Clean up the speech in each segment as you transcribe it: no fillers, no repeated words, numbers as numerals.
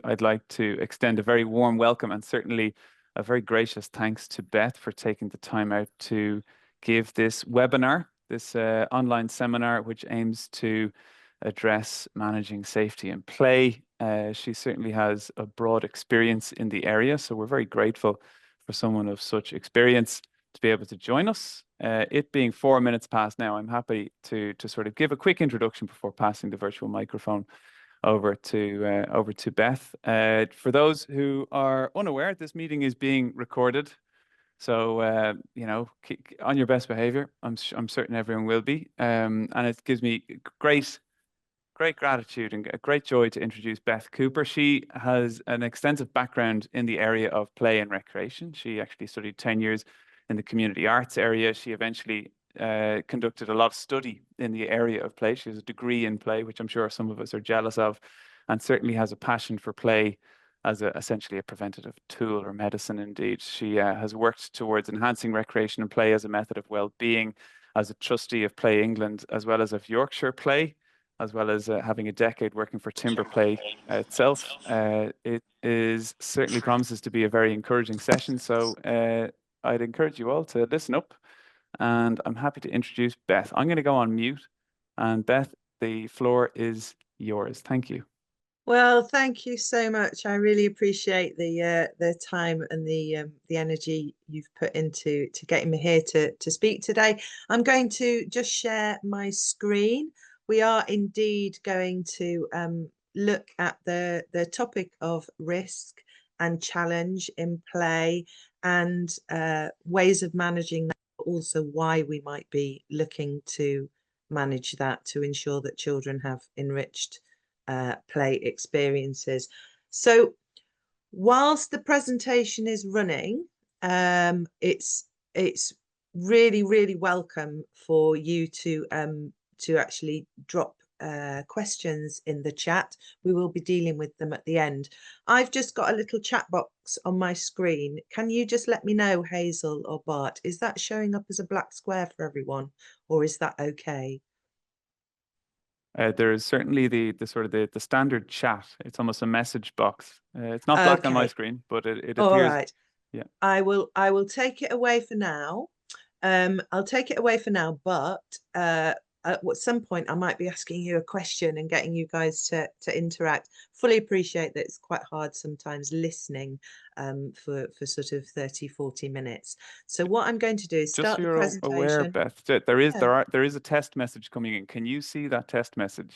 I'd like to extend a very warm welcome and certainly a very gracious thanks to Beth for taking the time out to give this webinar, this online seminar, which aims to address managing safety and play. She certainly has a broad experience in the area, so we're very grateful for someone of such experience to be able to join us. It being 4 minutes past now, I'm happy to sort of give a quick introduction before passing the virtual microphone over to Beth. For those who are unaware, this meeting is being recorded, so you know, on your best behavior. I'm certain everyone will be, and it gives me great gratitude and a great joy to introduce Beth Cooper. She has an extensive background in the area of play and recreation. She actually studied 10 years in the community arts area. She eventually conducted a lot of study in the area of play. She has a degree in play, which I'm sure some of us are jealous of, and certainly has a passion for play as essentially a preventative tool or medicine indeed. She has worked towards enhancing recreation and play as a method of well-being as a trustee of Play England, as well as of Yorkshire Play, as well as having a decade working for Timber Play itself. It certainly promises to be a very encouraging session, so I'd encourage you all to listen up, and I'm happy to introduce Beth. I'm going to go on mute, and Beth, the floor is yours. Thank you. Well, thank you so much. I really appreciate the time and the energy you've put into getting me here to speak today. I'm going to just share my screen. We are indeed going to look at the topic of risk and challenge in play and ways of managing that, but also why we might be looking to manage that to ensure that children have enriched play experiences. So whilst the presentation is running, it's really welcome for you to actually drop questions in the chat. We will be dealing with them at the end. I've just got a little chat box on my screen. Can you just let me know, Hazel or Bart, is that showing up as a black square for everyone, or is that okay? There is certainly the sort of the standard chat. It's almost a message box. It's not black on my screen, but it appears. All right. Yeah. I will take it away for now. I'll take it away for now, but at some point I might be asking you a question and getting you guys to interact. Fully appreciate that it's quite hard sometimes listening for sort of 30-40 minutes. So what I'm going to do is start the presentation. Just so you're aware, Beth, there is a test message coming in. Can you see that test message?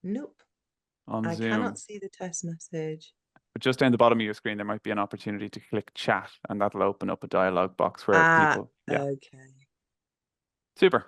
Nope. On Zoom. I cannot see the test message. But just down the bottom of your screen, there might be an opportunity to click chat, and that'll open up a dialog box where people. Yeah. Okay. Super.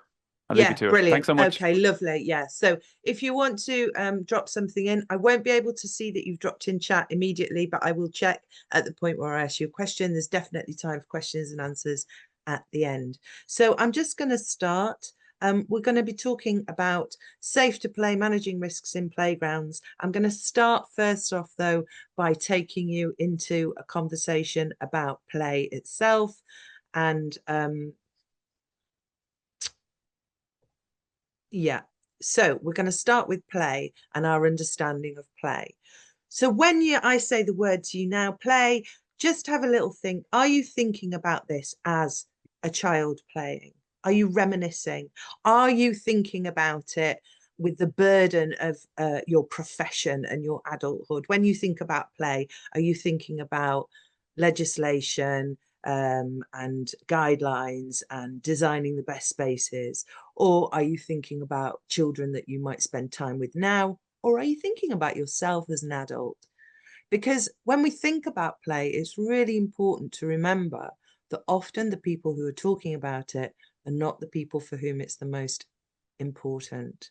I'll leave you to brilliant. It. Thanks so much. Okay, lovely. Yeah. So if you want to drop something in, I won't be able to see that you've dropped in chat immediately, but I will check at the point where I ask you a question. There's definitely time for questions and answers at the end. So I'm just going to start. We're going to be talking about safe to play, managing risks in playgrounds. I'm going to start first off, though, by taking you into a conversation about play itself. And yeah, so we're going to start with play and our understanding of play. So when I say the word to you now, play, just have a little think. Are you thinking about this as a child playing? Are you reminiscing? Are you thinking about it with the burden of your profession and your adulthood? When you think about play, are you thinking about legislation and guidelines and designing the best spaces? Or are you thinking about children that you might spend time with now? Or are you thinking about yourself as an adult? Because when we think about play, it's really important to remember that often the people who are talking about it are not the people for whom it's the most important.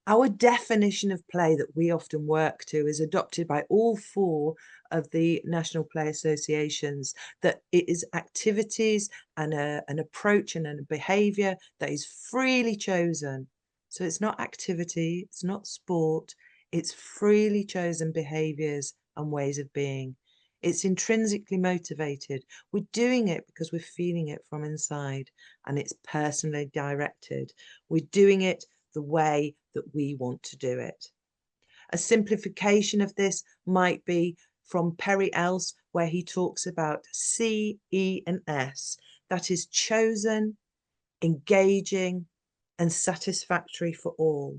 Our definition of play that we often work to is adopted by all 4 of the National Play Associations, that it is activities and an approach and a behaviour that is freely chosen. So it's not activity, it's not sport, it's freely chosen behaviours and ways of being. It's intrinsically motivated. We're doing it because we're feeling it from inside, and it's personally directed. We're doing it the way that we want to do it. A simplification of this might be from Perry Else, where he talks about C, E, and S. That is chosen, engaging, and satisfactory for all.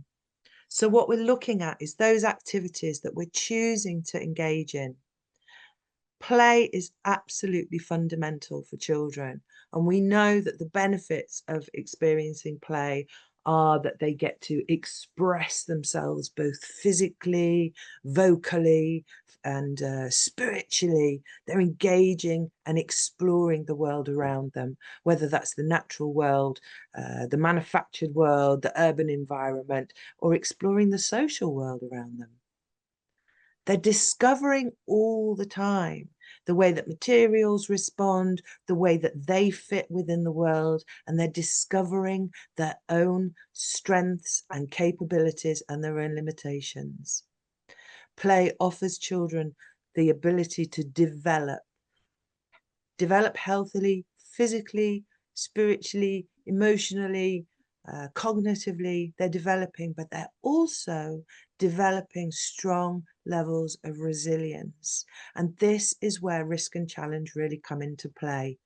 So what we're looking at is those activities that we're choosing to engage in. Play is absolutely fundamental for children, and we know that the benefits of experiencing play are that they get to express themselves both physically, vocally, and spiritually. They're engaging and exploring the world around them, whether that's the natural world, the manufactured world, the urban environment, or exploring the social world around them. They're discovering all the time the way that materials respond, the way that they fit within the world, and they're discovering their own strengths and capabilities and their own limitations. Play offers children the ability to develop healthily, physically, spiritually, emotionally, cognitively. They're developing, but they're also developing strong levels of resilience. And this is where risk and challenge really come into play.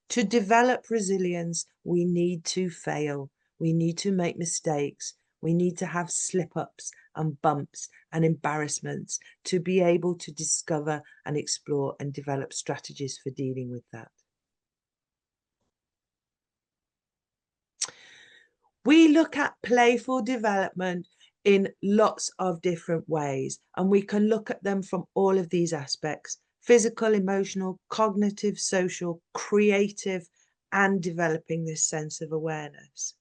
To develop resilience, we need to fail. We need to make mistakes. We need to have slip-ups and bumps and embarrassments to be able to discover and explore and develop strategies for dealing with that. We look at playful development in lots of different ways, and we can look at them from all of these aspects: physical, emotional, cognitive, social, creative, and developing this sense of awareness.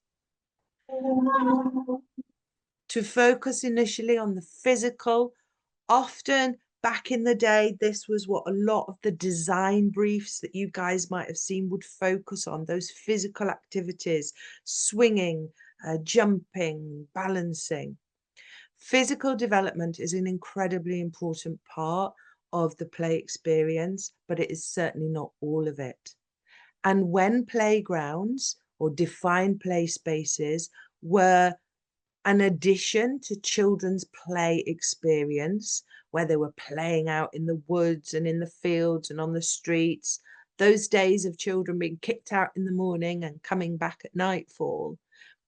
To focus initially on the physical, often back in the day, this was what a lot of the design briefs that you guys might have seen would focus on, those physical activities, swinging, jumping, balancing. Physical development is an incredibly important part of the play experience, but it is certainly not all of it. And when playgrounds or defined play spaces were an addition to children's play experience, where they were playing out in the woods and in the fields and on the streets, those days of children being kicked out in the morning and coming back at nightfall,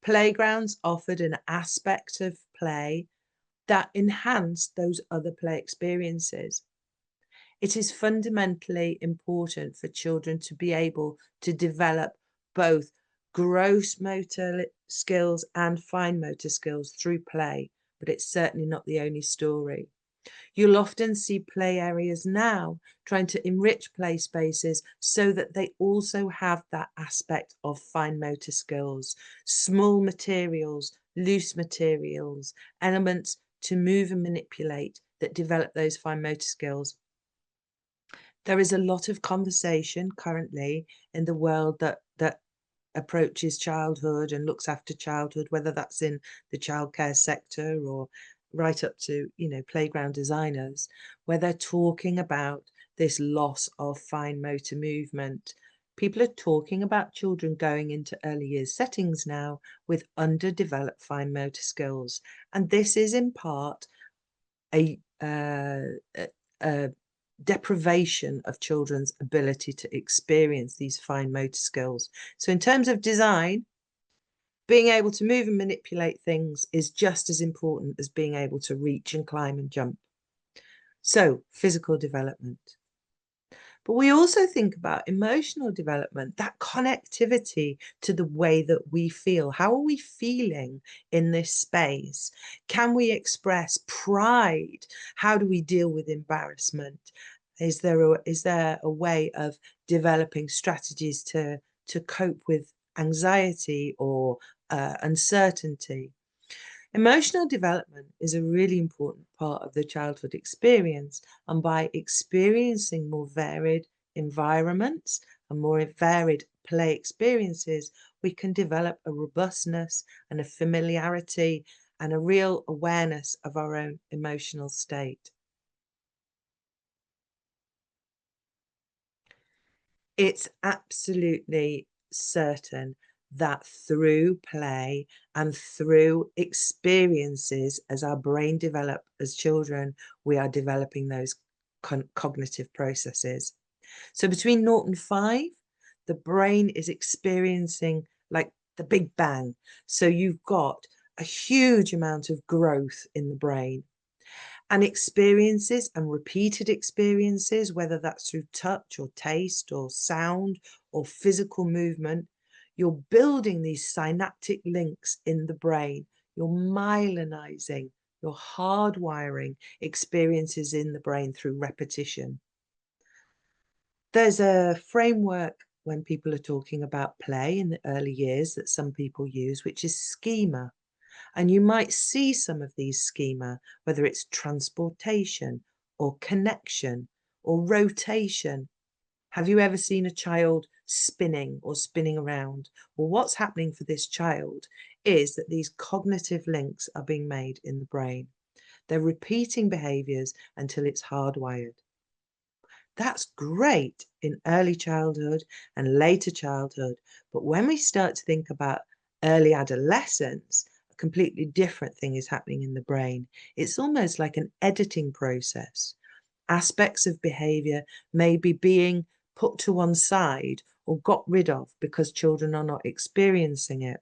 playgrounds offered an aspect of play that enhanced those other play experiences. It is fundamentally important for children to be able to develop both gross motor skills and fine motor skills through play, but it's certainly not the only story. You'll often see play areas now trying to enrich play spaces so that they also have that aspect of fine motor skills, small materials, loose materials, elements to move and manipulate that develop those fine motor skills. There is a lot of conversation currently in the world that approaches childhood and looks after childhood, whether that's in the childcare sector or right up to, playground designers, where they're talking about this loss of fine motor movement. People are talking about children going into early years settings now with underdeveloped fine motor skills. And this is in part a deprivation of children's ability to experience these fine motor skills. So in terms of design, being able to move and manipulate things is just as important as being able to reach and climb and jump. So physical development. But we also think about emotional development, that connectivity to the way that we feel. How are we feeling in this space? Can we express pride? How do we deal with embarrassment? Is there a way of developing strategies to cope with anxiety or uncertainty? Emotional development is a really important part of the childhood experience, and by experiencing more varied environments and more varied play experiences, we can develop a robustness and a familiarity and a real awareness of our own emotional state. It's absolutely certain that through play and through experiences, as our brain develop as children, we are developing those cognitive processes. So between 0 and 5, the brain is experiencing like the Big Bang. So you've got a huge amount of growth in the brain. And experiences and repeated experiences, whether that's through touch or taste or sound or physical movement, you're building these synaptic links in the brain. You're myelinizing, you're hardwiring experiences in the brain through repetition. There's a framework when people are talking about play in the early years that some people use, which is schema. And you might see some of these schema, whether it's transportation or connection or rotation. Have you ever seen a child spinning or spinning around? Well, what's happening for this child is that these cognitive links are being made in the brain. They're repeating behaviors until it's hardwired. That's great in early childhood and later childhood. But when we start to think about early adolescence, a completely different thing is happening in the brain. It's almost like an editing process. Aspects of behavior may be being put to one side or got rid of because children are not experiencing it.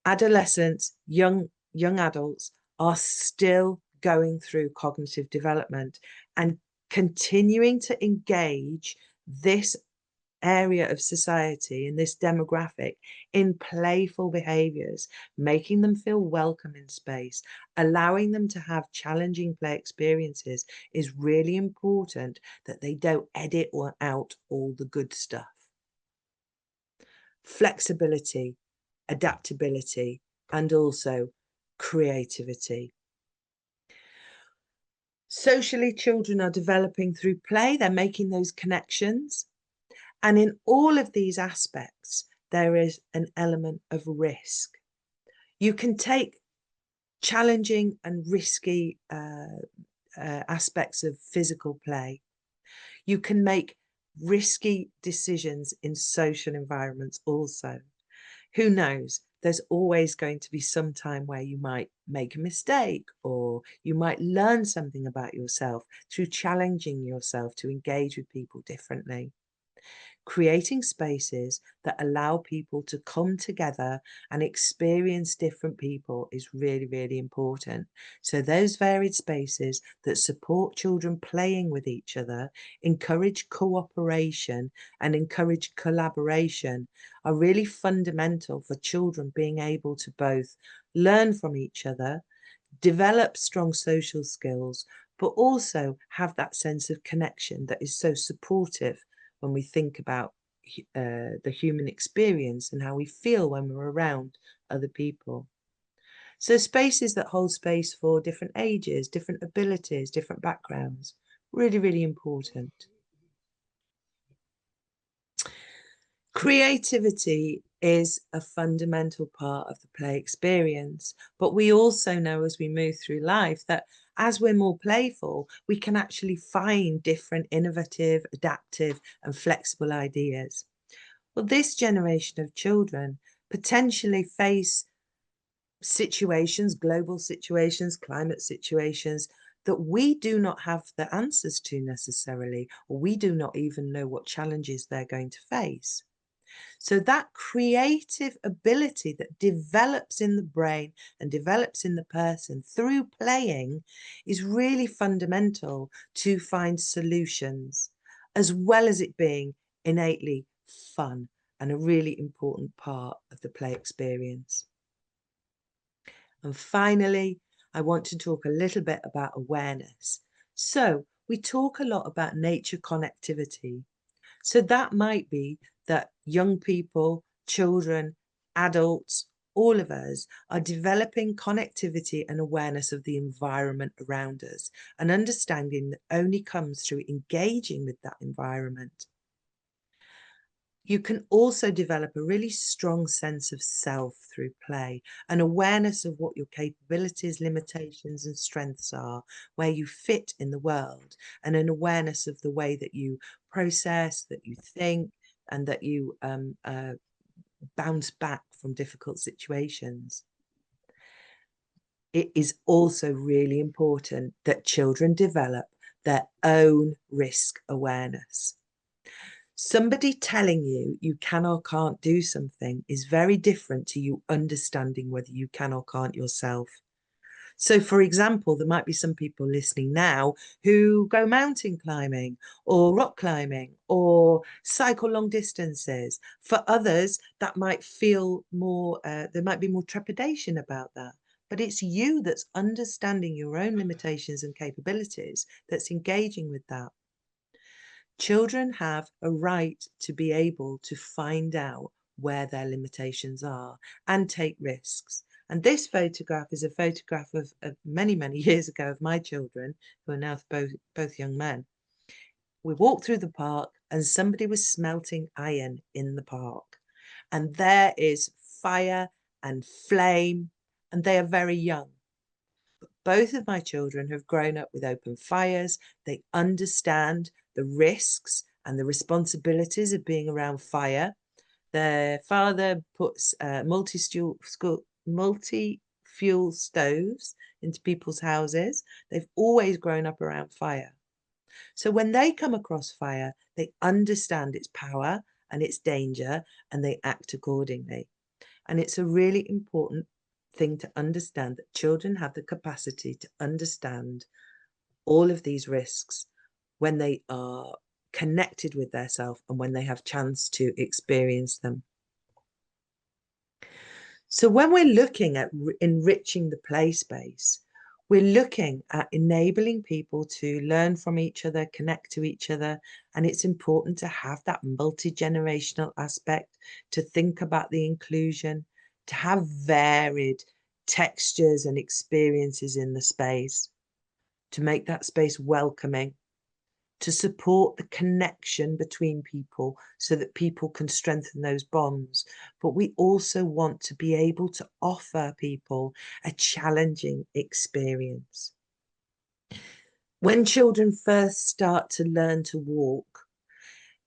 Adolescents, young adults are still going through cognitive development and continuing to engage this area of society and this demographic in playful behaviors, making them feel welcome in space, allowing them to have challenging play experiences is really important, that they don't edit or out all the good stuff. Flexibility, adaptability, and also creativity. Socially, children are developing through play. They're making those connections. And in all of these aspects, there is an element of risk. You can take challenging and risky aspects of physical play. You can make risky decisions in social environments also. Who knows? There's always going to be some time where you might make a mistake, or you might learn something about yourself through challenging yourself to engage with people differently. Creating spaces that allow people to come together and experience different people is really, really important. So those varied spaces that support children playing with each other, encourage cooperation and encourage collaboration are really fundamental for children being able to both learn from each other, develop strong social skills, but also have that sense of connection that is so supportive when we think about the human experience and how we feel when we're around other people. So spaces that hold space for different ages, different abilities, different backgrounds, really, really important. Creativity is a fundamental part of the play experience, but we also know as we move through life that as we're more playful, we can actually find different innovative, adaptive and flexible ideas. Well, this generation of children potentially face situations, global situations, climate situations that we do not have the answers to necessarily, or we do not even know what challenges they're going to face. So that creative ability that develops in the brain and develops in the person through playing is really fundamental to find solutions, as well as it being innately fun and a really important part of the play experience. And finally, I want to talk a little bit about awareness. So we talk a lot about nature connectivity. So that might be that young people, children, adults, all of us are developing connectivity and awareness of the environment around us, and understanding that only comes through engaging with that environment. You can also develop a really strong sense of self through play, an awareness of what your capabilities, limitations and strengths are, where you fit in the world, and an awareness of the way that you process, that you think, and that you bounce back from difficult situations. It is also really important that children develop their own risk awareness. Somebody telling you you can or can't do something is very different to you understanding whether you can or can't yourself. So, for example, there might be some people listening now who go mountain climbing or rock climbing or cycle long distances. For others, that might feel more, there might be more trepidation about that. But it's you that's understanding your own limitations and capabilities that's engaging with that. Children have a right to be able to find out where their limitations are and take risks. And this photograph is a photograph of many, many years ago of my children, who are now both young men. We walked through the park and somebody was smelting iron in the park. And there is fire and flame, and they are very young. But both of my children have grown up with open fires. They understand the risks and the responsibilities of being around fire. Their father puts multi-fuel stoves into people's houses. They've always grown up around fire. So when they come across fire, they understand its power and its danger, and they act accordingly. And it's a really important thing to understand that children have the capacity to understand all of these risks when they are connected with their self and when they have chance to experience them. So when we're looking at enriching the play space, we're looking at enabling people to learn from each other, connect to each other, and it's important to have that multi-generational aspect, to think about the inclusion, to have varied textures and experiences in the space, to make that space welcoming, to support the connection between people so that people can strengthen those bonds. But we also want to be able to offer people a challenging experience. When children first start to learn to walk,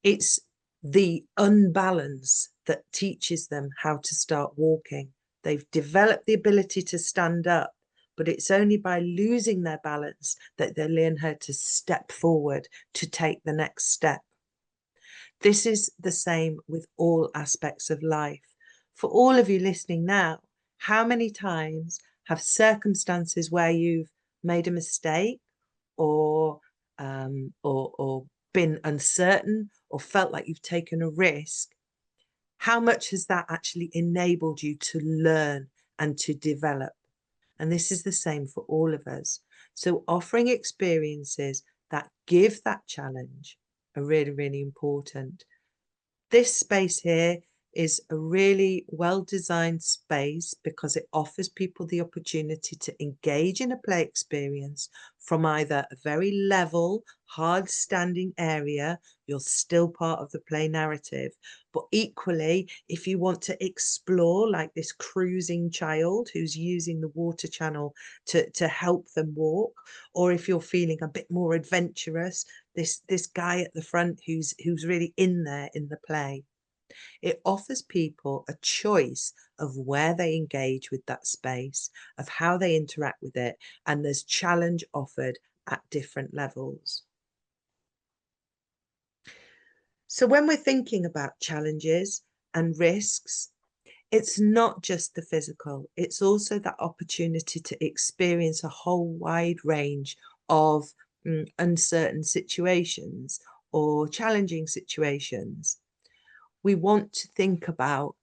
it's the unbalance that teaches them how to start walking. They've developed the ability to stand up, but it's only by losing their balance that they learn how to step forward, to take the next step. This is the same with all aspects of life. For all of you listening now, how many times have circumstances where you've made a mistake or been uncertain or felt like you've taken a risk, how much has that actually enabled you to learn and to develop? And this is the same for all of us. So offering experiences that give that challenge are really, really important. This space here is a really well-designed space because it offers people the opportunity to engage in a play experience from either a very level, hard-standing area, you're still part of the play narrative, but equally, if you want to explore like this cruising child who's using the water channel to help them walk, or if you're feeling a bit more adventurous, this guy at the front who's really in there in the play. It offers people a choice of where they engage with that space, of how they interact with it, and there's challenge offered at different levels. So when we're thinking about challenges and risks, it's not just the physical, it's also that opportunity to experience a whole wide range of uncertain situations or challenging situations. We want to think about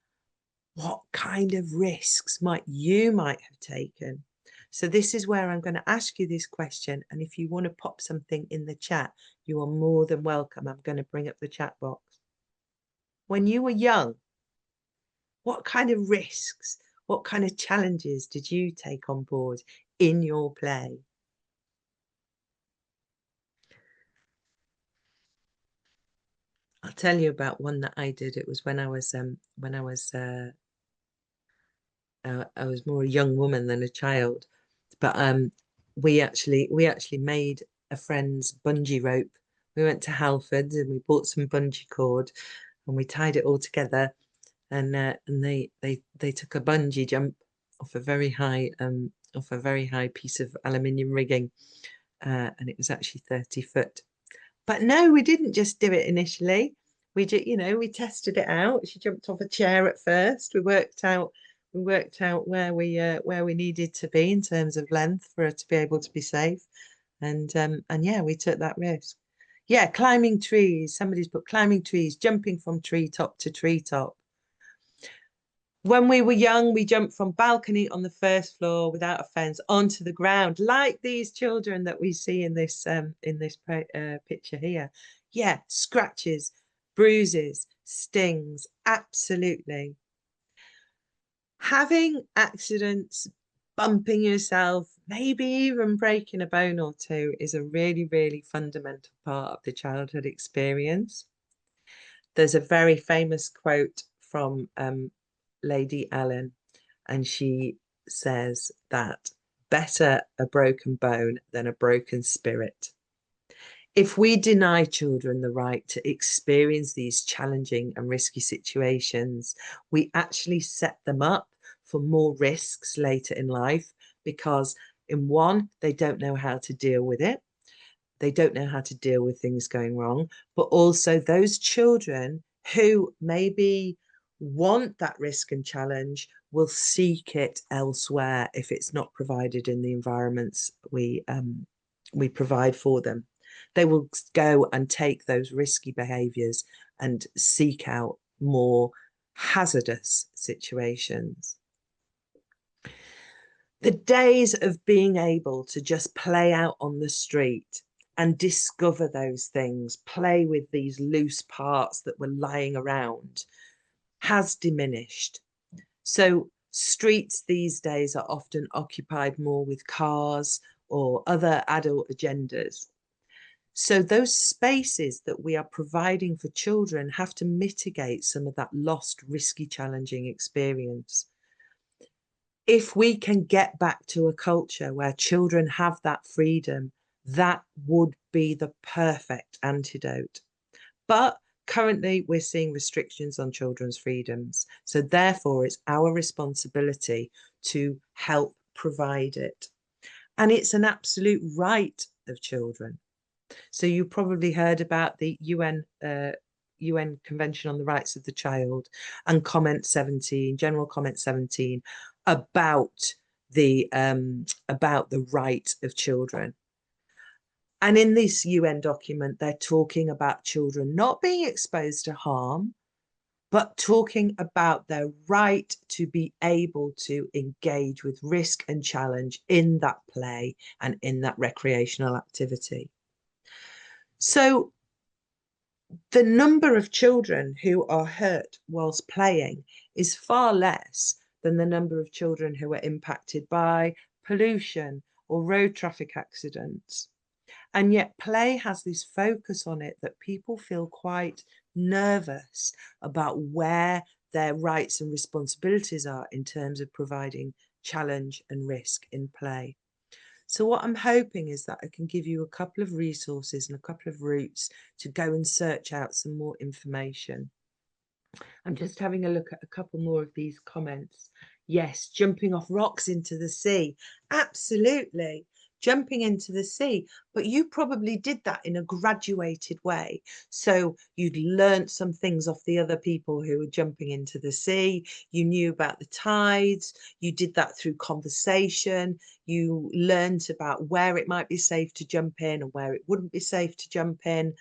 what kind of risks you might have taken. So this is where I'm going to ask you this question. And if you want to pop something in the chat, you are more than welcome. I'm going to bring up the chat box. When you were young, what kind of risks, what kind of challenges did you take on board in your play? I'll tell you about one that I did. It was when I was more a young woman than a child, but we actually made a friend's bungee rope. We went to Halford and we bought some bungee cord and we tied it all together, and they took a bungee jump off a very high piece of aluminium rigging, and it was actually 30 foot. But no, we didn't just do it initially. We did, we tested it out. She jumped off a chair at first. We worked out where we needed to be in terms of length for her to be able to be safe. And yeah, we took that risk. Yeah, climbing trees. Somebody's put climbing trees, jumping from treetop to treetop. When we were young, we jumped from balcony on the first floor without a fence onto the ground, like these children that we see in this picture here. Yeah, scratches, bruises, stings, absolutely. Having accidents, bumping yourself, maybe even breaking a bone or two is a really, really fundamental part of the childhood experience. There's a very famous quote from Lady Ellen, and she says that better a broken bone than a broken spirit. If we deny children the right to experience these challenging and risky situations, we actually set them up for more risks later in life, because in one, they don't know how to deal with it. They don't know how to deal with things going wrong, but also those children who maybe want that risk and challenge will seek it elsewhere if it's not provided in the environments we provide for them. They will go and take those risky behaviours and seek out more hazardous situations. The days of being able to just play out on the street and discover those things, play with these loose parts that were lying around, has diminished. So streets these days are often occupied more with cars or other adult agendas. So those spaces that we are providing for children have to mitigate some of that lost, risky, challenging experience. If we can get back to a culture where children have that freedom, that would be the perfect antidote. But currently, we're seeing restrictions on children's freedoms. So therefore, it's our responsibility to help provide it. And it's an absolute right of children. So you probably heard about the UN Convention on the Rights of the Child and Comment 17, General Comment 17, about the right of children. And in this UN document, they're talking about children not being exposed to harm, but talking about their right to be able to engage with risk and challenge in that play and in that recreational activity. So the number of children who are hurt whilst playing is far less than the number of children who are impacted by pollution or road traffic accidents. And yet play has this focus on it that people feel quite nervous about where their rights and responsibilities are in terms of providing challenge and risk in play. So what I'm hoping is that I can give you a couple of resources and a couple of routes to go and search out some more information. I'm just having a look at a couple more of these comments. Yes, jumping off rocks into the sea. Absolutely. Jumping into the sea, but you probably did that in a graduated way. So you'd learnt some things off the other people who were jumping into the sea. You knew about the tides. You did that through conversation. You learnt about where it might be safe to jump in and where it wouldn't be safe to jump in.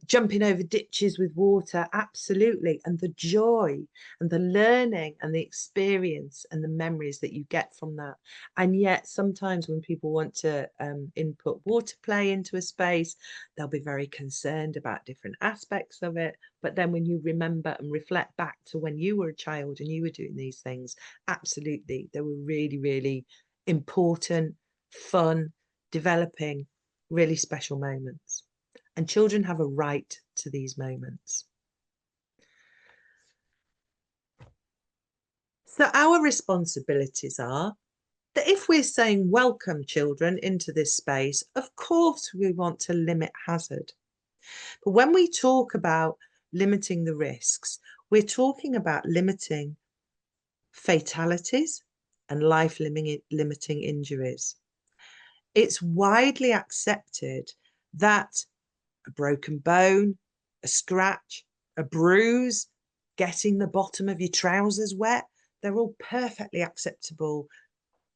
Jumping over ditches with water, absolutely. And the joy and the learning and the experience and the memories that you get from that. And yet sometimes when people want to input water play into a space, they'll be very concerned about different aspects of it. But then when you remember and reflect back to when you were a child and you were doing these things, absolutely, they were really, really important, fun, developing, really special moments. And children have a right to these moments. So our responsibilities are that if we're saying welcome children into this space, of course we want to limit hazard. But when we talk about limiting the risks, We're talking about limiting fatalities and life-limiting injuries. It's widely accepted that a broken bone, a scratch, a bruise, getting the bottom of your trousers wet, they're all perfectly acceptable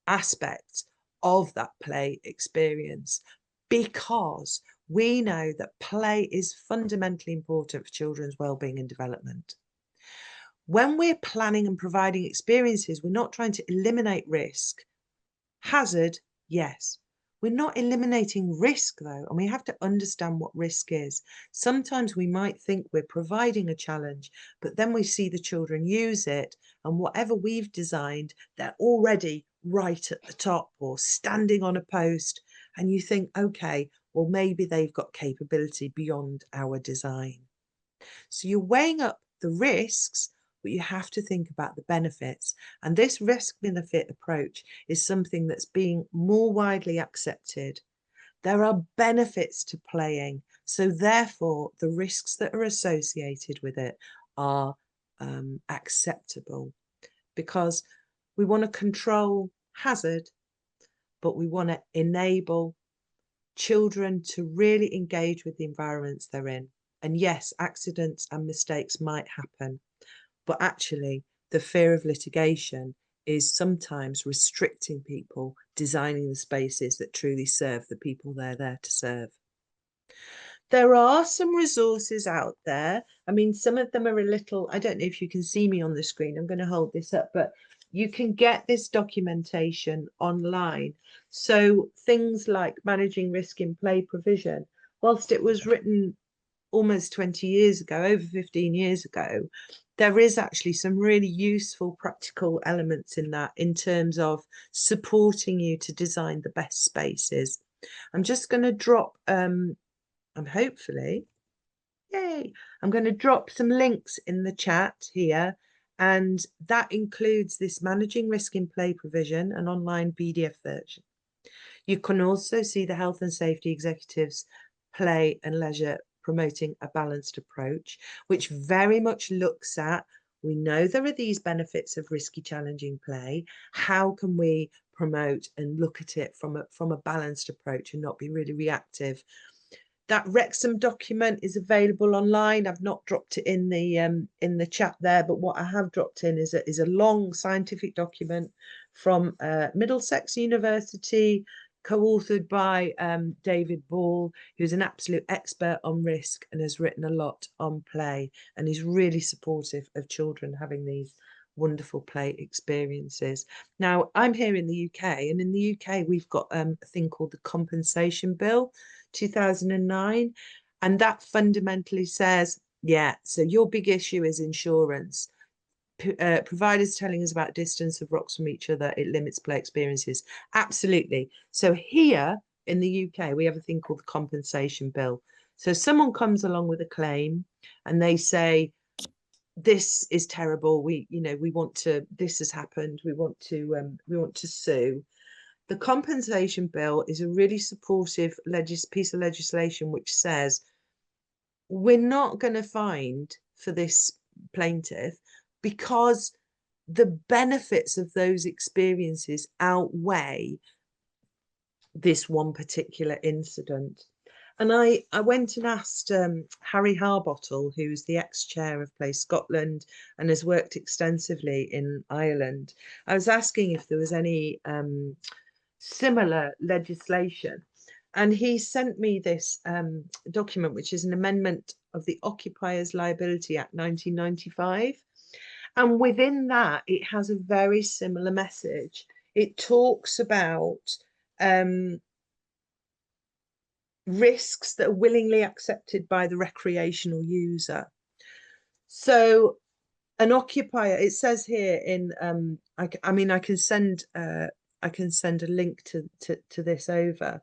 aspects of that play experience, because we know that play is fundamentally important for children's well-being and development. When we're planning and providing experiences, we're not trying to eliminate risk. Hazard, yes. We're not eliminating risk, though, and we have to understand what risk is. Sometimes we might think we're providing a challenge, but then we see the children use it, and whatever we've designed, they're already right at the top or standing on a post, and you think, okay, well, maybe they've got capability beyond our design. So you're weighing up the risks, but you have to think about the benefits. And this risk-benefit approach is something that's being more widely accepted. There are benefits to playing, so therefore the risks that are associated with it are acceptable, because we want to control hazard, but we want to enable children to really engage with the environments they're in. And yes, accidents and mistakes might happen, but actually the fear of litigation is sometimes restricting people designing the spaces that truly serve the people they're there to serve. There are some resources out there. I mean, some of them are a little, I don't know if you can see me on the screen. I'm going to hold this up, but you can get this documentation online. So things like managing risk in play provision, whilst it was written almost 20 years ago, over 15 years ago, there is actually some really useful practical elements in that in terms of supporting you to design the best spaces. I'm just going to drop, I'm hopefully, yay, I'm going to drop some links in the chat here, and that includes this Managing Risk in Play provision, an online PDF version. You can also see the Health and Safety Executives Play and Leisure Promoting a Balanced Approach, which very much looks at, we know there are these benefits of risky, challenging play. How can we promote and look at it from a balanced approach and not be really reactive? That Wrexham document is available online. I've not dropped it in the chat there, but what I have dropped in is a long scientific document from Middlesex University, co-authored by David Ball, who's an absolute expert on risk and has written a lot on play, and is really supportive of children having these wonderful play experiences. Now, I'm here in the UK, and in the UK we've got a thing called the Compensation Bill 2009, and that fundamentally says, yeah, so your big issue is insurance. Providers telling us about distance of rocks from each other, it limits play experiences. Absolutely. So here in the UK, we have a thing called the Compensation Bill. So someone comes along with a claim and they say, this is terrible. We want to, this has happened. We want to sue. The Compensation Bill is a really supportive piece of legislation which says we're not going to find for this plaintiff, because the benefits of those experiences outweigh this one particular incident. And I went and asked Harry Harbottle, who's the ex-chair of Play Scotland and has worked extensively in Ireland. I was asking if there was any similar legislation. And he sent me this document, which is an amendment of the Occupiers Liability Act 1995. And within that, it has a very similar message. It talks about risks that are willingly accepted by the recreational user. So an occupier, it says here in, I mean, I can send a link to this over.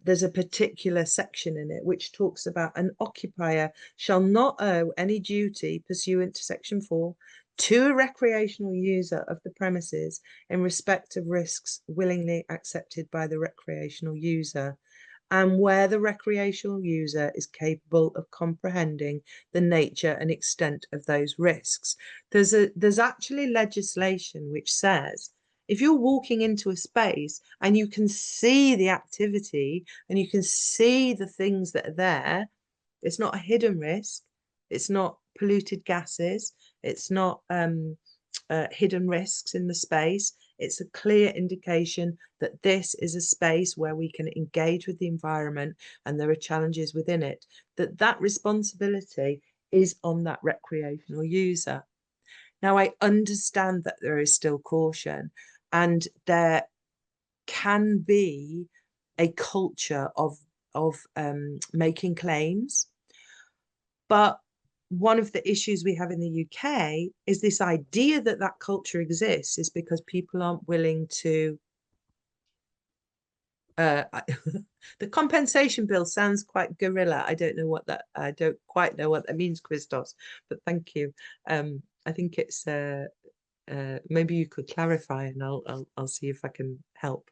There's a particular section in it which talks about an occupier shall not owe any duty pursuant to Section 4 to a recreational user of the premises in respect of risks willingly accepted by the recreational user. and where the recreational user is capable of comprehending the nature and extent of those risks. There's actually legislation which says if you're walking into a space and you can see the activity and you can see the things that are there, it's not a hidden risk. It's not polluted gases. It's not hidden risks in the space. It's a clear indication that this is a space where we can engage with the environment and there are challenges within it, that responsibility is on that recreational user. Now, I understand that there is still caution and there can be a culture of making claims. But one of the issues we have in the UK is this idea that that culture exists is because people aren't willing to the compensation bill sounds quite guerrilla. I don't quite know what that means, Christos, but thank you. I think it's maybe you could clarify and I'll see if I can help.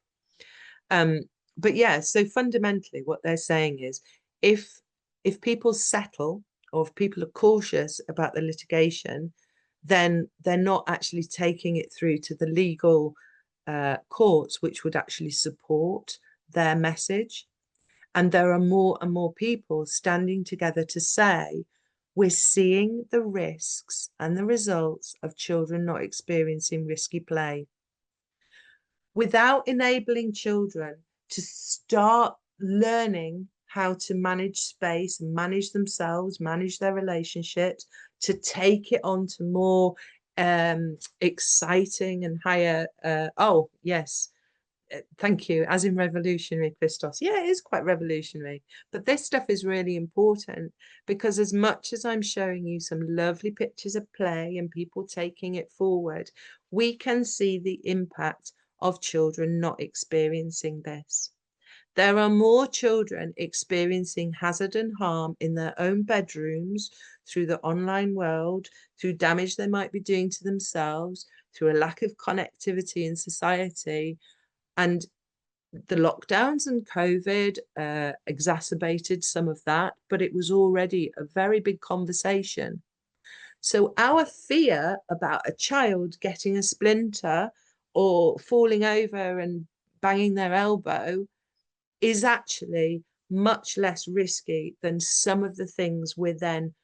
But yeah, so fundamentally what they're saying is if people settle or if people are cautious about the litigation, then they're not actually taking it through to the legal courts, which would actually support their message. And there are more and more people standing together to say, we're seeing the risks and the results of children not experiencing risky play. Without enabling children to start learning how to manage space, manage themselves, manage their relationships, to take it on to more exciting and higher, oh, yes, thank you, as in revolutionary, Christos. Yeah, it is quite revolutionary. But this stuff is really important because as much as I'm showing you some lovely pictures of play and people taking it forward, we can see the impact of children not experiencing this. There are more children experiencing hazard and harm in their own bedrooms, through the online world, through damage they might be doing to themselves, through a lack of connectivity in society. And the lockdowns and COVID exacerbated some of that, but it was already a very big conversation. So our fear about a child getting a splinter or falling over and banging their elbow is actually much less risky than some of the things we're then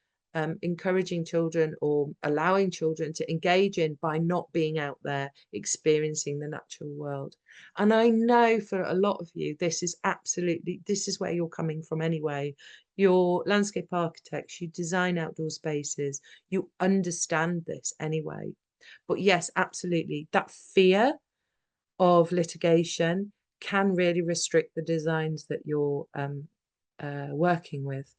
encouraging children or allowing children to engage in by not being out there experiencing the natural world. And I know for a lot of you, this is where you're coming from anyway. You're landscape architects, you design outdoor spaces, you understand this anyway. But yes, absolutely, that fear of litigation can really restrict the designs that you're working with.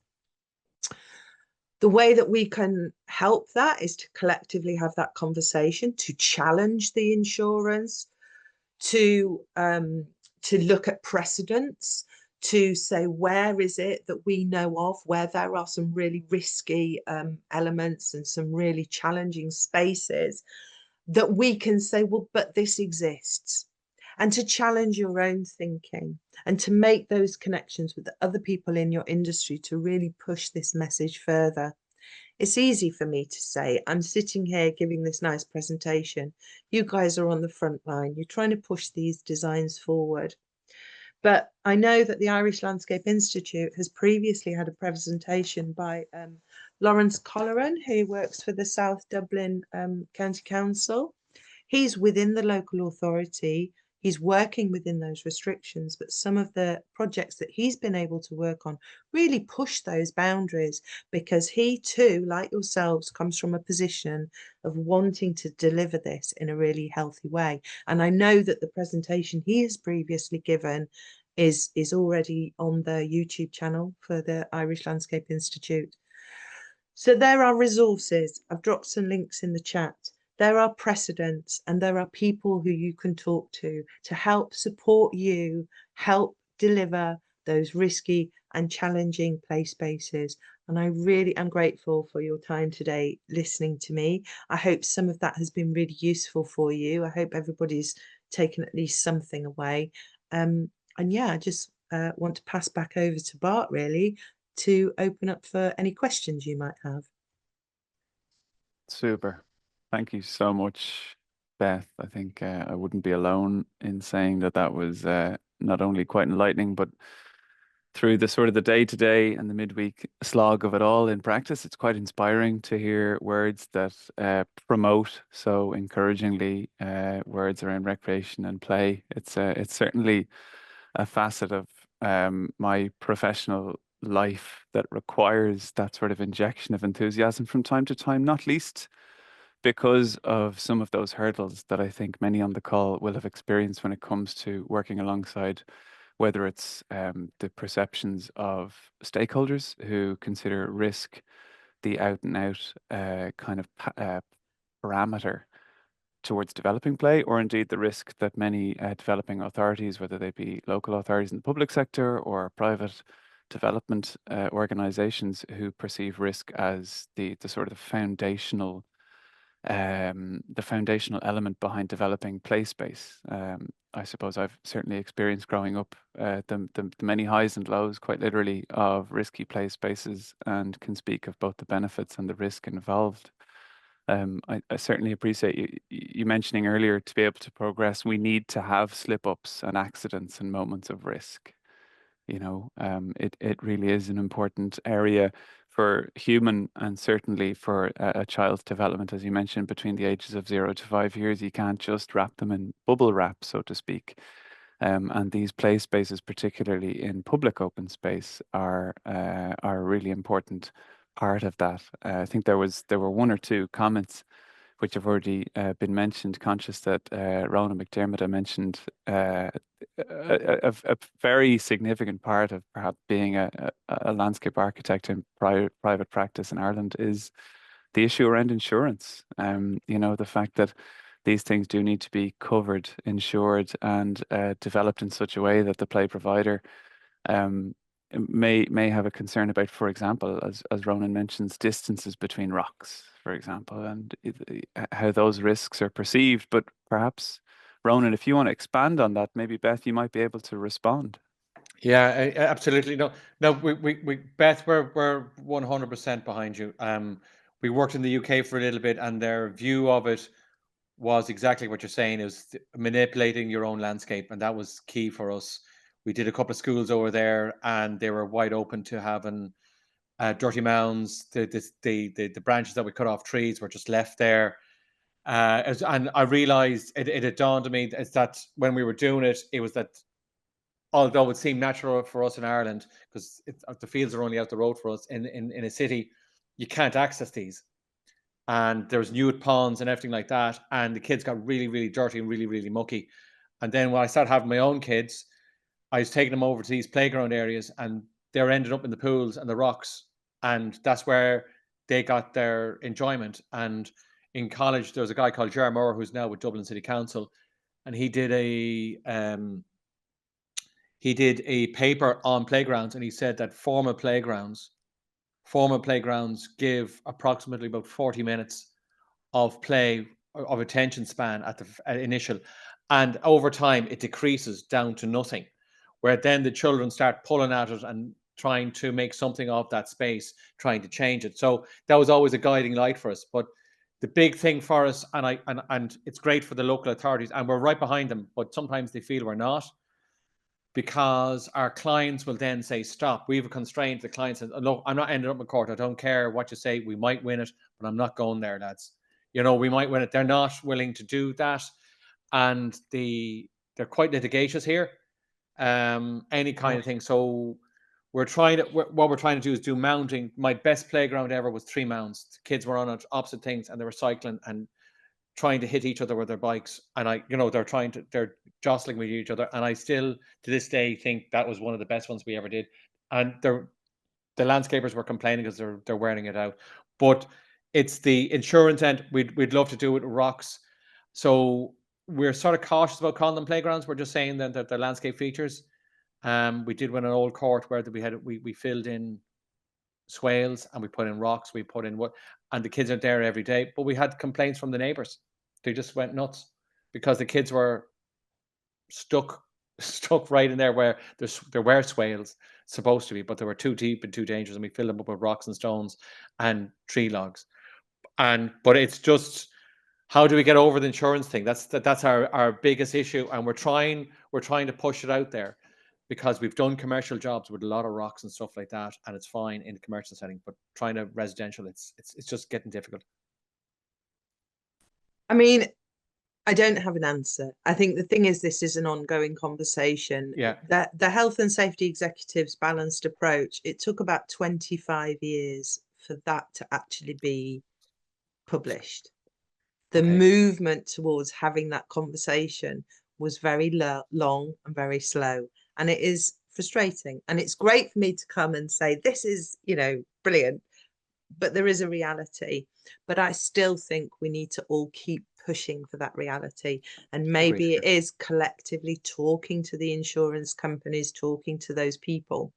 The way that we can help that is to collectively have that conversation, to challenge the insurance, to look at precedents, to say, where is it that we know of where there are some really risky elements and some really challenging spaces that we can say, well, but this exists. And to challenge your own thinking and to make those connections with the other people in your industry to really push this message further. It's easy for me to say, I'm sitting here giving this nice presentation. You guys are on the front line. You're trying to push these designs forward. But I know that the Irish Landscape Institute has previously had a presentation by Lawrence Colleran, who works for the South Dublin County Council. He's within the local authority. He's working within those restrictions, but some of the projects that he's been able to work on really push those boundaries because he too, like yourselves, comes from a position of wanting to deliver this in a really healthy way. And I know that the presentation he has previously given is already on the YouTube channel for the Irish Landscape Institute. So there are resources. I've dropped some links in the chat. There are precedents and there are people who you can talk to help support you, help deliver those risky and challenging play spaces. And I really am grateful for your time today listening to me. I hope some of that has been really useful for you. I hope everybody's taken at least something away. And yeah, I just want to pass back over to Bart, really, to open up for any questions you might have. Super. Thank you so much, Beth. I think I wouldn't be alone in saying that that was not only quite enlightening, but through the sort of the day-to-day and the midweek slog of it all in practice, it's quite inspiring to hear words that promote so encouragingly words around recreation and play. It's certainly a facet of my professional life that requires that sort of injection of enthusiasm from time to time, not least because of some of those hurdles that I think many on the call will have experienced when it comes to working alongside, whether it's the perceptions of stakeholders who consider risk the out and out kind of parameter towards developing play, or indeed the risk that many developing authorities, whether they be local authorities in the public sector or private development organizations, who perceive risk as the sort of the foundational element behind developing play space. I suppose I've certainly experienced growing up the many highs and lows, quite literally, of risky play spaces, and can speak of both the benefits and the risk involved. I certainly appreciate you mentioning earlier, to be able to progress, we need to have slip-ups and accidents and moments of risk. It really is an important area for human and certainly for a child's development, as you mentioned, between the ages of 0 to 5 years. You can't just wrap them in bubble wrap, so to speak. And these play spaces, particularly in public open space, are a really important part of that. I think there were one or two comments which have already been mentioned, conscious that Rona McDermott mentioned a very significant part of perhaps being a landscape architect in private practice in Ireland is the issue around insurance. The fact that these things do need to be covered, insured, and developed in such a way that the play provider um, may have a concern about, for example, as Ronan mentions, distances between rocks, for example, and how those risks are perceived. But perhaps, Ronan, if you want to expand on that, maybe Beth, you might be able to respond. Yeah, absolutely. No, we Beth, we're 100% behind you. We worked in the UK for a little bit, and their view of it was exactly what you're saying, is manipulating your own landscape, and that was key for us. We did a couple of schools over there, and they were wide open to having dirty mounds. The branches that we cut off trees were just left there. And I realized it had dawned on me is that when we were doing it, it was that although it seemed natural for us in Ireland, because the fields are only out the road for us, in a city, you can't access these. And there was nude ponds and everything like that. And the kids got really, really dirty and really, really mucky. And then when I started having my own kids, I was taking them over to these playground areas, and they're ended up in the pools and the rocks. And that's where they got their enjoyment. And in college, there was a guy called Jerry Moore, who's now with Dublin City Council. And he did a paper on playgrounds, and he said that formal playgrounds give approximately about 40 minutes of play, of attention span at the initial, and over time it decreases down to nothing, where then the children start pulling at it and trying to make something of that space, trying to change it. So that was always a guiding light for us. But the big thing for us, and it's great for the local authorities, and we're right behind them, but sometimes they feel we're not, because our clients will then say, stop. We have a constraint. The client says, look, I'm not ending up in court. I don't care what you say. We might win it, but I'm not going there, lads. We might win it. They're not willing to do that. And they're quite litigious here. Any kind of thing. So what we're trying to do is do mounting. My best playground ever was 3 mounds. The kids were on opposite things, and they were cycling and trying to hit each other with their bikes, and they're jostling with each other, and I still to this day think that was one of the best ones we ever did. And the landscapers were complaining because they're wearing it out, but it's the insurance end. We'd love to do it with rocks, so we're sort of cautious about calling them playgrounds. We're just saying that they're landscape features. We did win an old court where we filled in swales and we put in rocks, we put in what, and the kids are there every day. But we had complaints from the neighbors. They just went nuts because the kids were stuck stuck right in there where there were swales supposed to be, but they were too deep and too dangerous, and we filled them up with rocks and stones and tree logs. But it's just, how do we get over the insurance thing? That's our biggest issue, and we're trying to push it out there, because we've done commercial jobs with a lot of rocks and stuff like that, and it's fine in the commercial setting, but trying to residential, it's just getting difficult. I mean, I don't have an answer. I think the thing is, this is an ongoing conversation. Yeah. That the health and safety executives balanced approach, it took about 25 years for that to actually be published. The movement towards having that conversation was very long and very slow, and it is frustrating. And it's great for me to come and say, this is, you know, brilliant, but there is a reality. But I still think we need to all keep pushing for that reality, and maybe it is collectively talking to the insurance companies, talking to those people.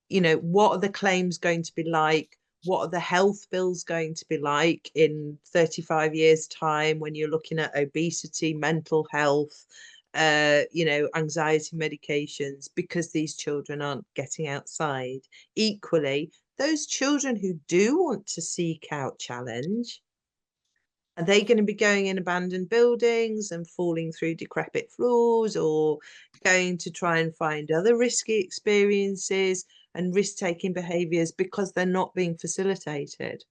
You know, what are the claims going to be like? What are the health bills going to be like in 35 years time, when you're looking at obesity, mental health, you know, anxiety medications, because these children aren't getting outside? Equally, those children who do want to seek out challenge, are they going to be going in abandoned buildings and falling through decrepit floors, or going to try and find other risky experiences and risk-taking behaviours because they're not being facilitated?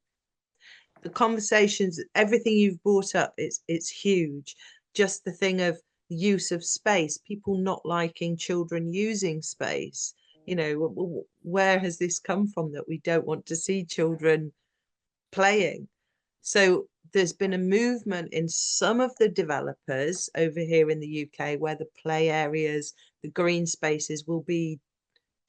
The conversations, everything you've brought up, it's huge. Just the thing of the use of space, people not liking children using space. You know, where has this come from, that we don't want to see children playing? So there's been a movement in some of the developers over here in the UK where the play areas, the green spaces will be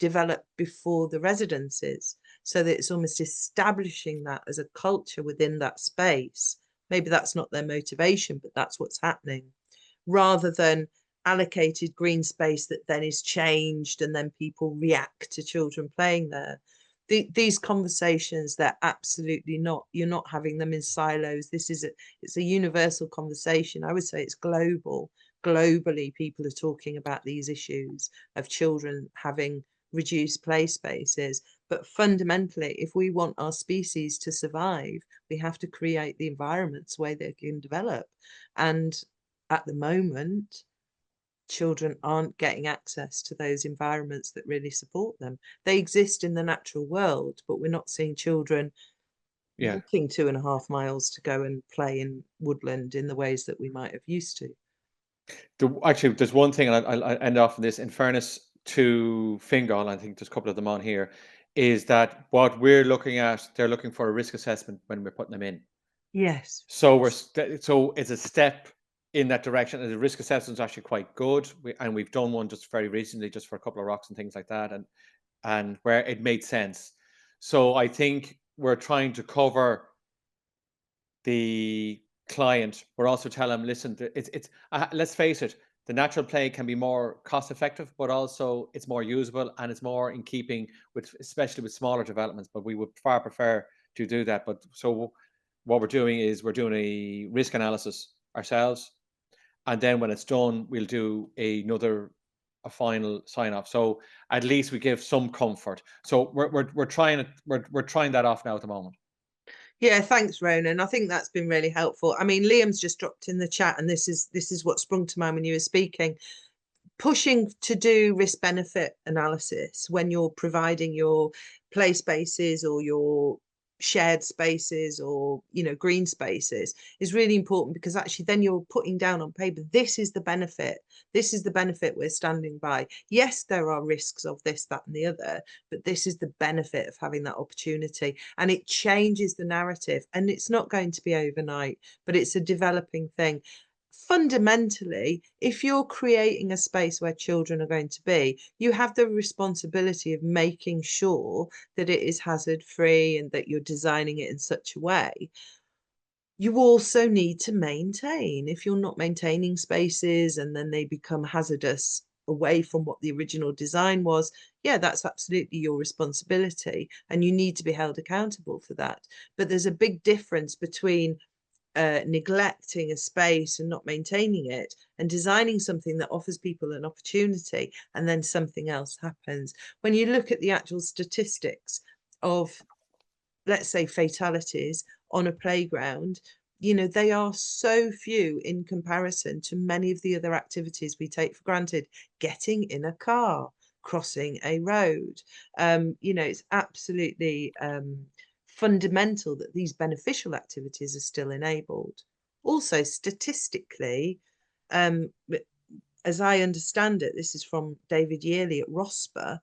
developed before the residences, so that it's almost establishing that as a culture within that space. Maybe that's not their motivation, but that's what's happening, rather than allocated green space that then is changed and then people react to children playing there. These conversations, they're absolutely not, you're not having them in silos. It's a universal conversation. I would say it's global. Globally, people are talking about these issues of children having reduced play spaces. But fundamentally, if we want our species to survive, we have to create the environments where they can develop. And at the moment, children aren't getting access to those environments that really support them. They exist in the natural world, but we're not seeing children walking 2.5 miles to go and play in woodland in the ways that we might have used to. Actually, there's one thing, and I'll end off on this. In fairness to Fingal, I think there's a couple of them on here, is that what we're looking at, they're looking for a risk assessment when we're putting them in. Yes. So it's a step in that direction, and the risk assessment is actually quite good. We've done one just very recently, just for a couple of rocks and things like that, and where it made sense. So I think we're trying to cover the client. We're also telling them, listen, it's let's face it, the natural play can be more cost effective, but also it's more usable and it's more in keeping with, especially with smaller developments. But we would far prefer to do that. But so what we're doing is we're doing a risk analysis ourselves, and then when it's done, we'll do a final sign off. So at least we give some comfort. So we're trying that off now at the moment. Yeah, thanks, Ronan. I think that's been really helpful. I mean, Liam's just dropped in the chat, and this is what sprung to mind when you were speaking. Pushing to do risk benefit analysis when you're providing your play spaces or your shared spaces or, you know, green spaces is really important, because actually then you're putting down on paper, this is the benefit we're standing by. Yes, there are risks of this, that and the other, but this is the benefit of having that opportunity, and it changes the narrative. And it's not going to be overnight, but it's a developing thing. Fundamentally, if you're creating a space where children are going to be, you have the responsibility of making sure that it is hazard free and that you're designing it in such a way. You also need to maintain. If you're not maintaining spaces and then they become hazardous away from what the original design was, yeah, that's absolutely your responsibility, and you need to be held accountable for that. But there's a big difference between neglecting a space and not maintaining it, and designing something that offers people an opportunity, and then something else happens. When you look at the actual statistics of, let's say, fatalities on a playground, you know, they are so few in comparison to many of the other activities we take for granted. Getting in a car, crossing a road, you know, it's absolutely fundamental that these beneficial activities are still enabled. Also, statistically, as I understand it, this is from David Yearley at ROSPA,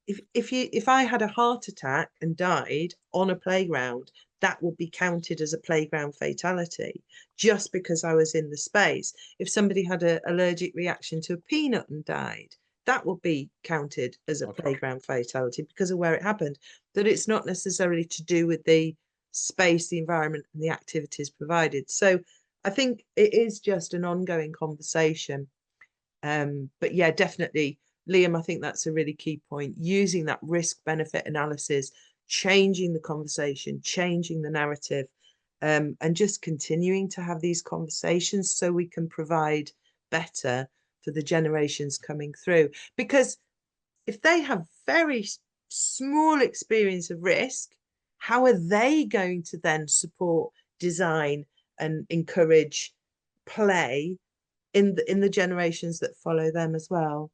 if I had a heart attack and died on a playground, that would be counted as a playground fatality, just because I was in the space. If somebody had an allergic reaction to a peanut and died, that would be counted as a playground fatality because of where it happened. That it's not necessarily to do with the space, the environment, and the activities provided. So I think it is just an ongoing conversation. But yeah, definitely, Liam, I think that's a really key point. Using that risk benefit analysis, changing the conversation, changing the narrative, and just continuing to have these conversations so we can provide better for the generations coming through. Because if they have very small experience of risk, how are they going to then support design and encourage play in the generations that follow them as well?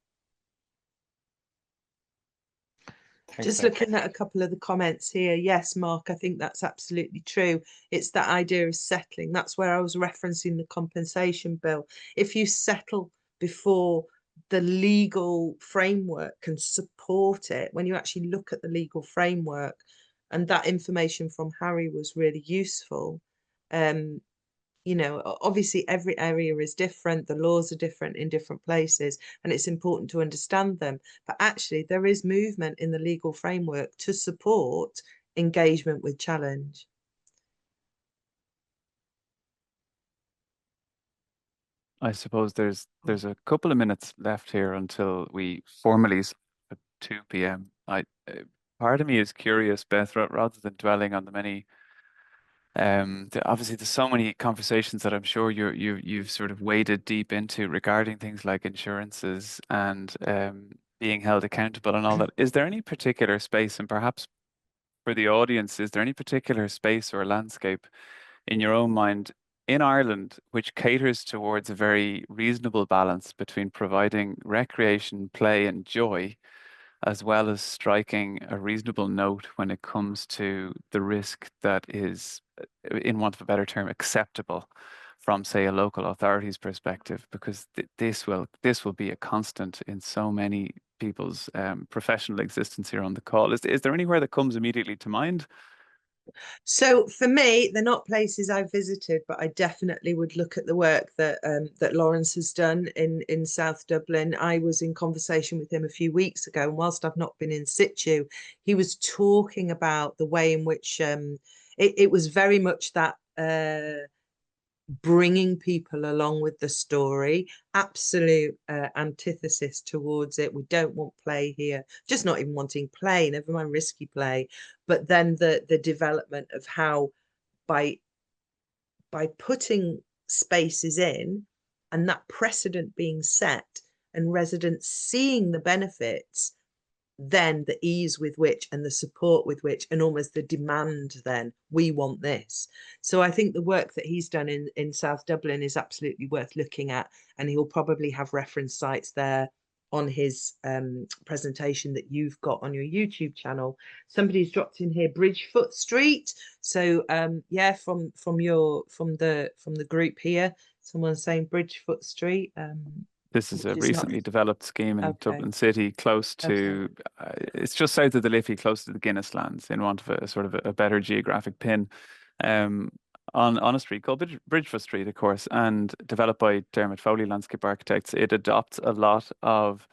Thanks, Just Beth. looking at a couple of the comments here. Yes, Mark, I think that's absolutely true. It's that idea of settling. That's where I was referencing the compensation bill. If you settle before the legal framework can support it, when you actually look at the legal framework, and that information from Harry was really useful. You know, obviously every area is different, the laws are different in different places, and it's important to understand them. But actually, there is movement in the legal framework to support engagement with challenge. I suppose there's a couple of minutes left here until we formally at 2 p.m. Part of me is curious, Beth, rather than dwelling on the many. Obviously, there's so many conversations that I'm sure you've sort of waded deep into regarding things like insurances and being held accountable and all that. Is there any particular space, and perhaps for the audience, is there any particular space or landscape in your own mind in Ireland which caters towards a very reasonable balance between providing recreation, play, and joy, as well as striking a reasonable note when it comes to the risk that is, in want of a better term, acceptable from, say, a local authority's perspective? Because this will be a constant in so many people's professional existence here on the call. Is there anywhere that comes immediately to mind? So for me, they're not places I've visited, but I definitely would look at the work that that Lawrence has done in South Dublin. I was in conversation with him a few weeks ago, and whilst I've not been in situ, he was talking about the way in which it was very much that bringing people along with the story, absolute antithesis towards it. We don't want play here, just not even wanting play, never mind risky play. But then the development of how by putting spaces in and that precedent being set and residents seeing the benefits, then the ease with which and the support with which and almost the demand, then we want this. So I think the work that he's done in South Dublin is absolutely worth looking at, and he'll probably have reference sites there on his presentation that you've got on your YouTube channel. Somebody's dropped in here Bridgefoot Street. So yeah, from the group here, someone's saying Bridgefoot Street. This is a recently developed scheme in Dublin City, close to, it's just south of the Liffey, close to the Guinness lands, in want of a sort of a better geographic pin, on a street called Bridgefoot Street, of course, and developed by Dermot Foley Landscape Architects. It adopts a lot of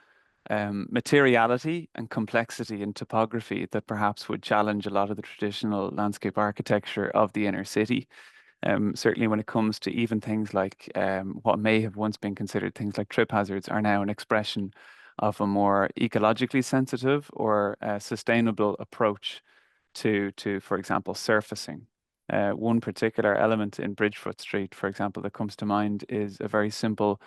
materiality and complexity in topography that perhaps would challenge a lot of the traditional landscape architecture of the inner city. Certainly when it comes to even things like what may have once been considered things like trip hazards are now an expression of a more ecologically sensitive or sustainable approach to, for example, surfacing. One particular element in Bridgefoot Street, for example, that comes to mind is a very simple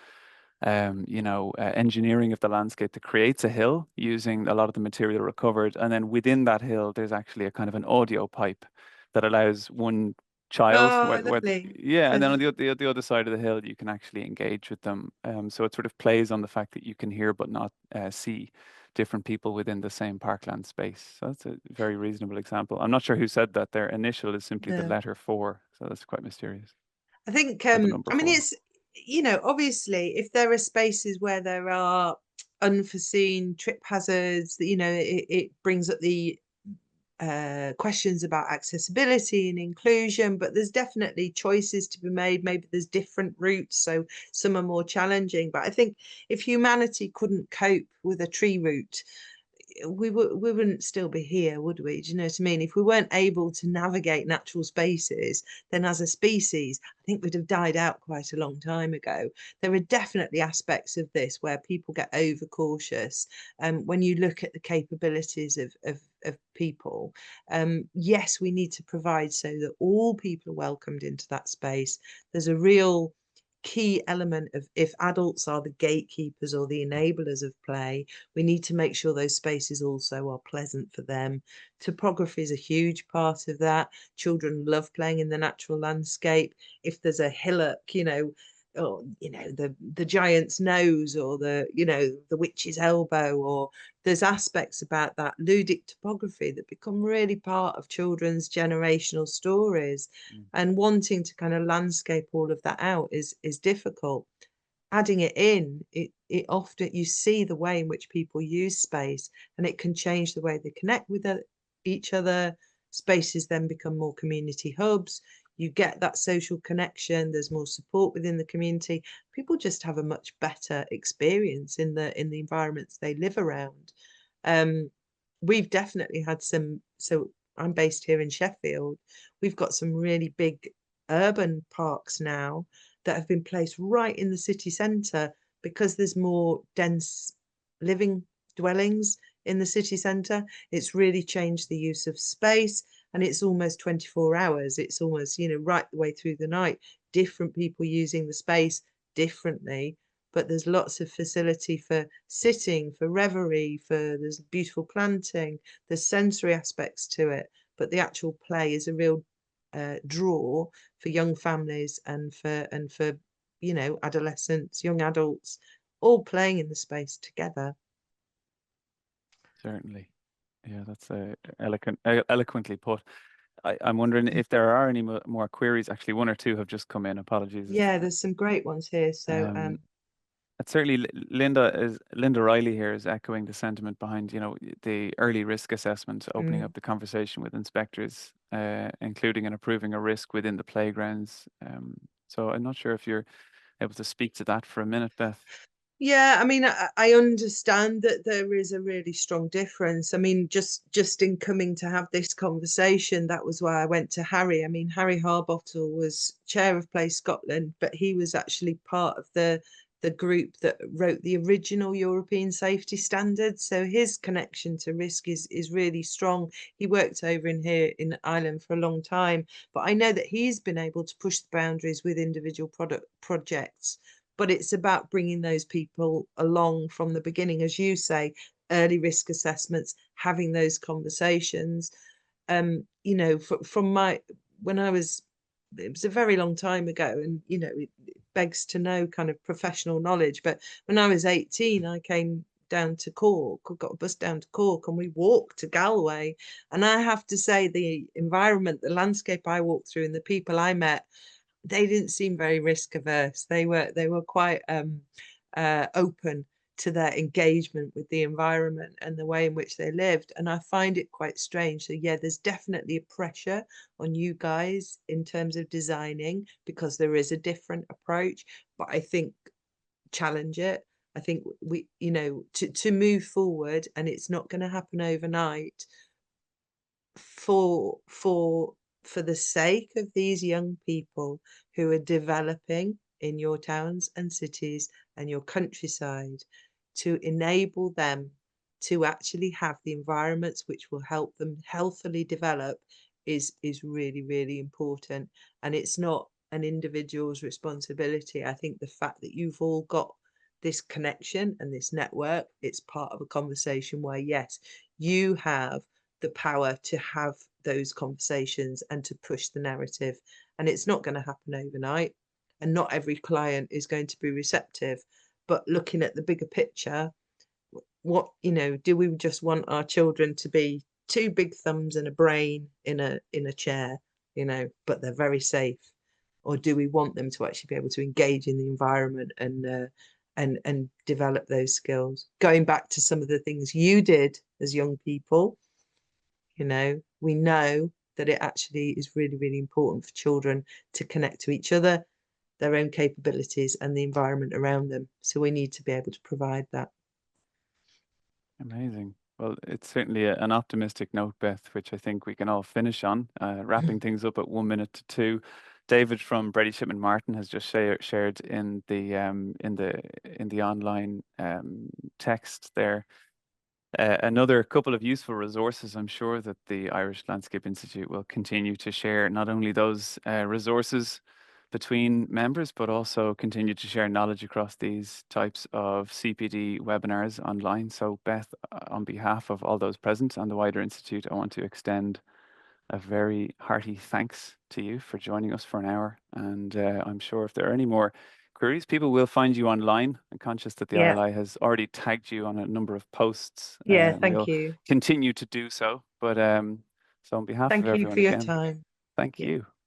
engineering of the landscape that creates a hill using a lot of the material recovered. And then within that hill, there's actually a kind of an audio pipe that allows one child, Oh, lovely. and then on the other side of the hill, you can actually engage with them. So it sort of plays on the fact that you can hear but not see different people within the same parkland space. So that's a very reasonable example. I'm not sure who said that. Their initial is simply the letter 4, so that's quite mysterious. I think, Or the number I mean, 4. it's, obviously, if there are spaces where there are unforeseen trip hazards, that, it brings up the questions about accessibility and inclusion, but there's definitely choices to be made. Maybe there's different routes, so some are more challenging. But I think if humanity couldn't cope with a tree route, we wouldn't still be here, would we? Do you know what I mean? If we weren't able to navigate natural spaces, then as a species, I think we'd have died out quite a long time ago. There are definitely aspects of this where people get overcautious. When you look at the capabilities of people, yes, we need to provide so that all people are welcomed into that space. There's a real key element of, if adults are the gatekeepers or the enablers of play, we need to make sure those spaces also are pleasant for them. Topography is a huge part of that. Children love playing in the natural landscape. If there's a hillock, or the giant's nose, or the witch's elbow, or there's aspects about that ludic topography that become really part of children's generational stories. And wanting to kind of landscape all of that out is difficult. Adding it in, it often, you see the way in which people use space, and it can change the way they connect with each other. Spaces then become more community hubs. You get that social connection. There's more support within the community. People just have a much better experience in the environments they live around. We've definitely had some. So I'm based here in Sheffield. We've got some really big urban parks now that have been placed right in the city centre, because there's more dense living dwellings in the city centre. It's really changed the use of space, and it's almost 24 hours. It's almost, right the way through the night, different people using the space differently. But there's lots of facility for sitting, for reverie, there's beautiful planting, there's sensory aspects to it. But the actual play is a real draw for young families and for adolescents, young adults, all playing in the space together. Certainly. Yeah, that's eloquently put. I'm wondering if there are any more queries. Actually, one or two have just come in. Apologies. Yeah, there's some great ones here. So certainly Linda Riley here is echoing the sentiment behind, the early risk assessment, opening up the conversation with inspectors, including and approving a risk within the playgrounds. So I'm not sure if you're able to speak to that for a minute, Beth. Yeah, I mean, I understand that there is a really strong difference. I mean, just in coming to have this conversation, that was why I went to Harry. I mean, Harry Harbottle was chair of Play Scotland, but he was actually part of the group that wrote the original European safety standards. So his connection to risk is really strong. He worked over here in Ireland for a long time, but I know that he's been able to push the boundaries with individual projects. But it's about bringing those people along from the beginning, as you say, early risk assessments, having those conversations. From when I was, it was a very long time ago, and it begs to know kind of professional knowledge. But when I was 18, I came down to Cork, got a bus down to Cork, and we walked to Galway. And I have to say, the environment, the landscape I walked through, and the people I met, they didn't seem very risk averse. They were quite open to their engagement with the environment and the way in which they lived. And I find it quite strange. So yeah, there's definitely a pressure on you guys in terms of designing, because there is a different approach. But I think challenge it. I think we, to move forward, and it's not going to happen overnight, for the sake of these young people who are developing in your towns and cities and your countryside, to enable them to actually have the environments which will help them healthily develop is really, really important. And it's not an individual's responsibility. I think the fact that you've all got this connection and this network, it's part of a conversation where, yes, you have the power to have those conversations and to push the narrative. And it's not going to happen overnight. And not every client is going to be receptive. But looking at the bigger picture, what, you know, do we just want our children to be two big thumbs and a brain in a chair, you know, but they're very safe? Or do we want them to actually be able to engage in the environment and develop those skills? Going back to some of the things you did as young people, you know, we know that it actually is really, really important for children to connect to each other, their own capabilities and the environment around them. So we need to be able to provide that. Amazing. Well, it's certainly an optimistic note, Beth, which I think we can all finish on, wrapping things up at 1 minute to 2. David from Brady Shipman Martin has just shared in the online text there another couple of useful resources. I'm sure that the Irish Landscape Institute will continue to share not only those resources between members, but also continue to share knowledge across these types of CPD webinars online. So Beth, on behalf of all those present and the wider Institute, I want to extend a very hearty thanks to you for joining us for an hour. And I'm sure if there are any more queries, people will find you online. I'm conscious that the Yeah. ILI has already tagged you on a number of posts. Yeah, thank we'll you. continue to do so. But so on behalf of Thank you everyone for your again, time. thank Yeah. you.